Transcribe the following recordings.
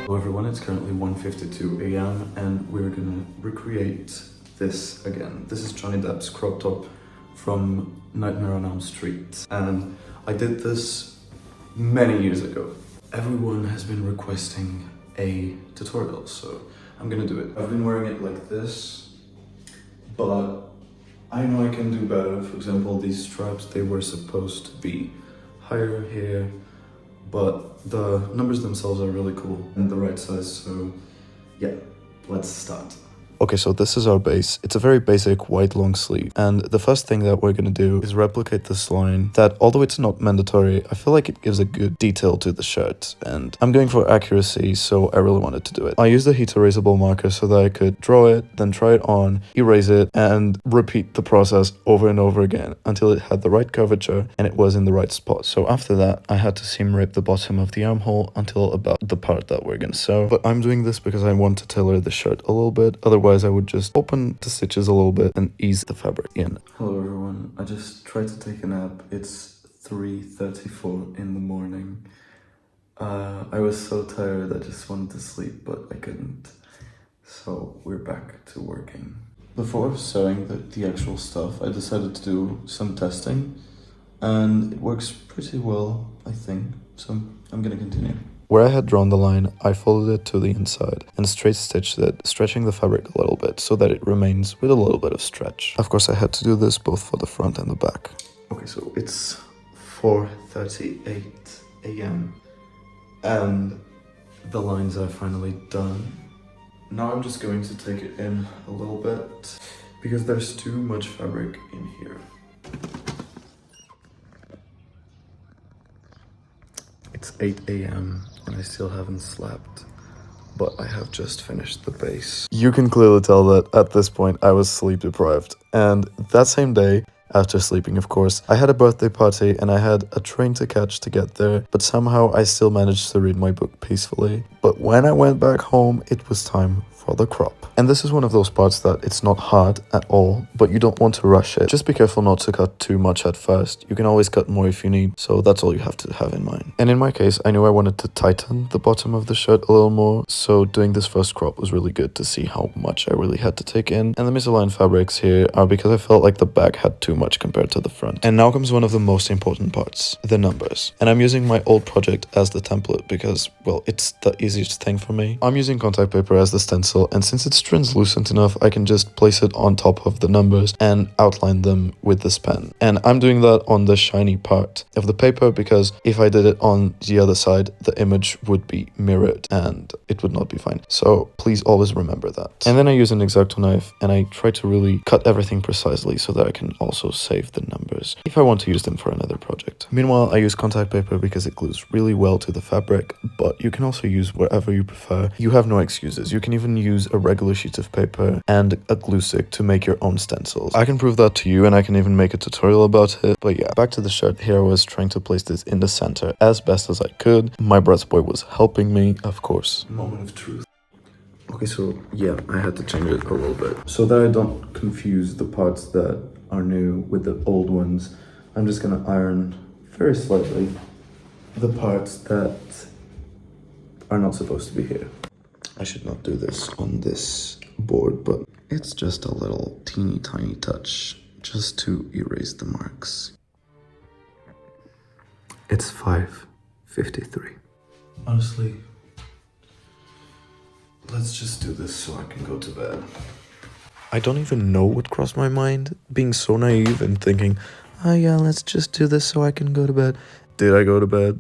Hello everyone, it's currently 1:52 a.m. and we're gonna recreate this again. This is Johnny Depp's crop top from Nightmare on Elm Street, and I did this many years ago. Everyone has been requesting a tutorial, so I'm gonna do it. I've been wearing it like this, but I know I can do better. For example, these straps, they were supposed to be higher here, but the numbers themselves are really cool and the right size, so yeah, let's start. Okay, so this is our base. It's a very basic white long sleeve, and the first thing that we're gonna do is replicate this line that, although it's not mandatory, I feel like it gives a good detail to the shirt, and I'm going for accuracy, so I really wanted to do it. I used a heat erasable marker so that I could draw it, then try it on, erase it, and repeat the process over and over again until it had the right curvature and it was in the right spot. So after that, I had to seam rip the bottom of the armhole until about the part that we're gonna sew. But I'm doing this because I want to tailor the shirt a little bit, otherwise I would just open the stitches a little bit and ease the fabric in. Hello everyone, I just tried to take a nap. It's 3:34 in the morning. I was so tired I just wanted to sleep, but I couldn't. So we're back to working. Before sewing the actual stuff, I decided to do some testing, and it works pretty well, I think. So I'm gonna continue. Where I had drawn the line, I folded it to the inside and straight stitched it, stretching the fabric a little bit so that it remains with a little bit of stretch. Of course, I had to do this both for the front and the back. Okay, so it's 4:38 a.m. and the lines are finally done. Now I'm just going to take it in a little bit because there's too much fabric in here. It's 8 a.m. and I still haven't slept, but I have just finished the base. You can clearly tell that at this point I was sleep deprived, and that same day, after sleeping of course, I had a birthday party and I had a train to catch to get there, but somehow I still managed to read my book peacefully. But when I went back home, it was time for the crop. And this is one of those parts that it's not hard at all, but you don't want to rush it. Just be careful not to cut too much at first. You can always cut more if you need, so that's all you have to have in mind. And in my case, I knew I wanted to tighten the bottom of the shirt a little more, so doing this first crop was really good to see how much I really had to take in. And the misaligned fabrics here are because I felt like the back had too much compared to the front. And now comes one of the most important parts, the numbers. And I'm using my old project as the template because, well, it's the easiest thing for me. I'm using contact paper as the stencil, and since it's translucent enough, I can just place it on top of the numbers and outline them with this pen. And I'm doing that on the shiny part of the paper because if I did it on the other side, the image would be mirrored and it would not be fine. So please always remember that. And then I use an X-Acto knife and I try to really cut everything precisely so that I can also save the numbers if I want to use them for another project. Meanwhile, I use contact paper because it glues really well to the fabric, but you can also use whatever you prefer. You have no excuses. You can even use a regular sheet of paper and a glue stick to make your own stencils. I can prove that to you and I can even make a tutorial about it. But yeah, back to the shirt. Here I was trying to place this in the center as best as I could. My breast boy was helping me, of course. Moment of truth. Okay, so yeah, I had to change it a little bit so that I don't confuse the parts that are new with the old ones. I'm just gonna iron very slightly the parts that are not supposed to be here. I should not do this on this board, but it's just a little teeny tiny touch just to erase the marks. It's 5:53. Honestly, let's just do this so I can go to bed. I don't even know what crossed my mind, being so naive and thinking, oh yeah, let's just do this so I can go to bed. Did I go to bed?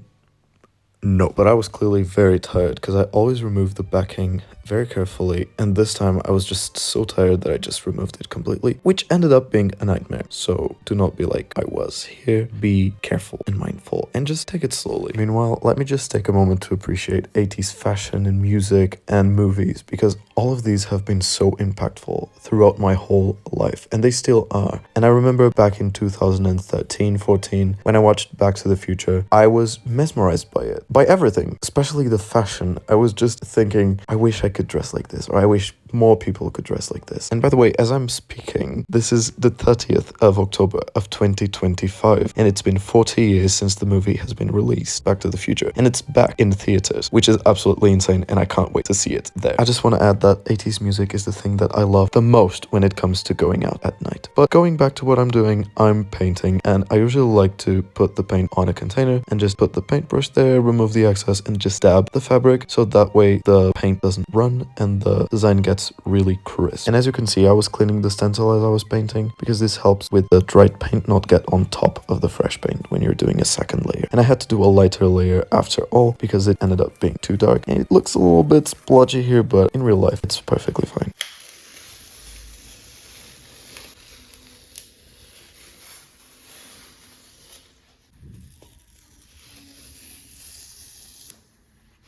No, but I was clearly very tired because I always remove the backing very carefully, and this time I was just so tired that I just removed it completely, which ended up being a nightmare. So do not be like I was here. Be careful and mindful and just take it slowly. Meanwhile, let me just take a moment to appreciate 80s fashion and music and movies, because all of these have been so impactful throughout my whole life, and they still are. And I remember back in 2013-14 when I watched Back to the Future, I was mesmerized by everything, especially the fashion. I was just thinking, I wish I could dress like this, or I wish more people could dress like this. And by the way, as I'm speaking, this is the 30th of October of 2025, and it's been 40 years since the movie has been released, Back to the Future, and it's back in theaters, which is absolutely insane, and I can't wait to see it there. I just want to add that 80s music is the thing that I love the most when it comes to going out at night. But going back to what I'm doing, I'm painting, and I usually like to put the paint on a container and just put the paintbrush there, remove the excess, and just dab the fabric, so that way the paint doesn't run and the design gets really crisp. And as you can see, I was cleaning the stencil as I was painting, because this helps with the dried paint not get on top of the fresh paint when you're doing a second layer. And I had to do a lighter layer after all, because it ended up being too dark, and it looks a little bit splodgy here, but in real life it's perfectly fine.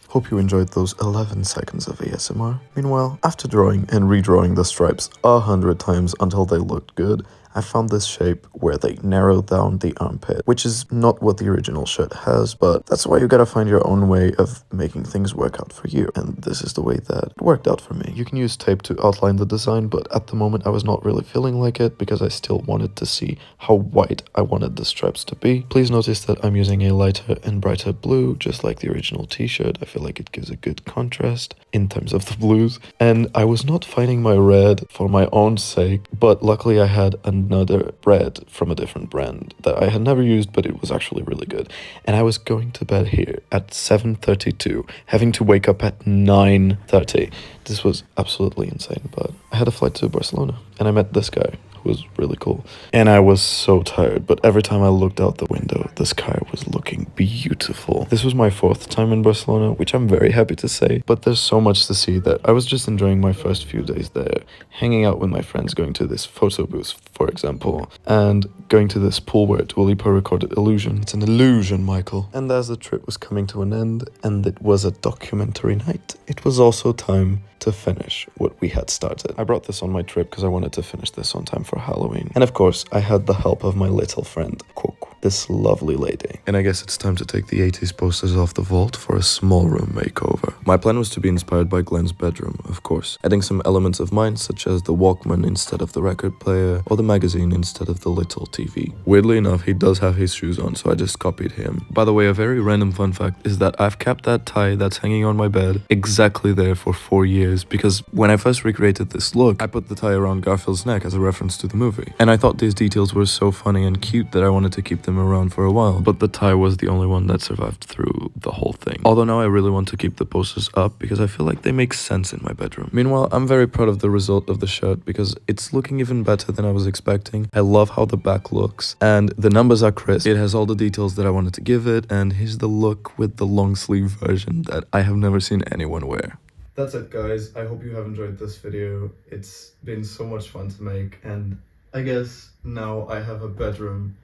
Hope you enjoyed those 11 seconds of ASMR. Meanwhile, after drawing and redrawing the stripes 100 times until they looked good, I found this shape where they narrowed down the armpit, which is not what the original shirt has, but that's why you gotta find your own way of making things work out for you, and this is the way that it worked out for me. You can use tape to outline the design, but at the moment I was not really feeling like it because I still wanted to see how white I wanted the stripes to be. Please notice that I'm using a lighter and brighter blue, just like the original t-shirt. I feel like it gives a good contrast in terms of the blues, and I was not finding my red for my own sake, but luckily I had another red from a different brand that I had never used, but it was actually really good. And I was going to bed here at 7:32, having to wake up at 9:30. This was absolutely insane, but I had a flight to Barcelona and I met this guy who was really cool. And I was so tired, but every time I looked out the window, the sky was looking beautiful. This was my 4th time in Barcelona, which I'm very happy to say, but there's so much to see that I was just enjoying my first few days there, hanging out with my friends, going to this photo booth, for example, and going to this pool where Dua Lipa recorded Illusion. It's an illusion, Michael. And as the trip was coming to an end, and it was a documentary night, it was also time to finish what we had started. I brought this on my trip because I wanted to finish this on time for Halloween. And of course, I had the help of my little friend, Coco, this lovely lady. And I guess it's time to take the 80s posters off the vault for a small room makeover. My plan was to be inspired by Glen's bedroom, of course, adding some elements of mine such as the Walkman instead of the record player, or the magazine instead of the little TV. Weirdly enough, he does have his shoes on, so I just copied him. By the way, a very random fun fact is that I've kept that tie that's hanging on my bed exactly there for 4 years, because when I first recreated this look, I put the tie around Garfield's neck as a reference to the movie. And I thought these details were so funny and cute that I wanted to keep them around for a while, but the tie was the only one that survived through the whole thing. Although now I really want to keep the posters up because I feel like they make sense in my bedroom. Meanwhile, I'm very proud of the result of the shirt because it's looking even better than I was expecting. I love how the back looks and the numbers are crisp. It has all the details that I wanted to give it, and here's the look with the long sleeve version that I have never seen anyone wear. That's it, guys. I hope you have enjoyed this video. It's been so much fun to make, and I guess now I have a bedroom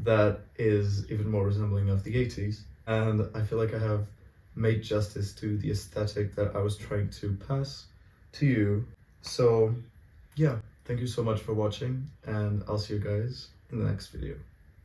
that is even more resembling of the 80s, and I feel like I have made justice to the aesthetic that I was trying to pass to you. So yeah, thank you so much for watching, and I'll see you guys in the next video.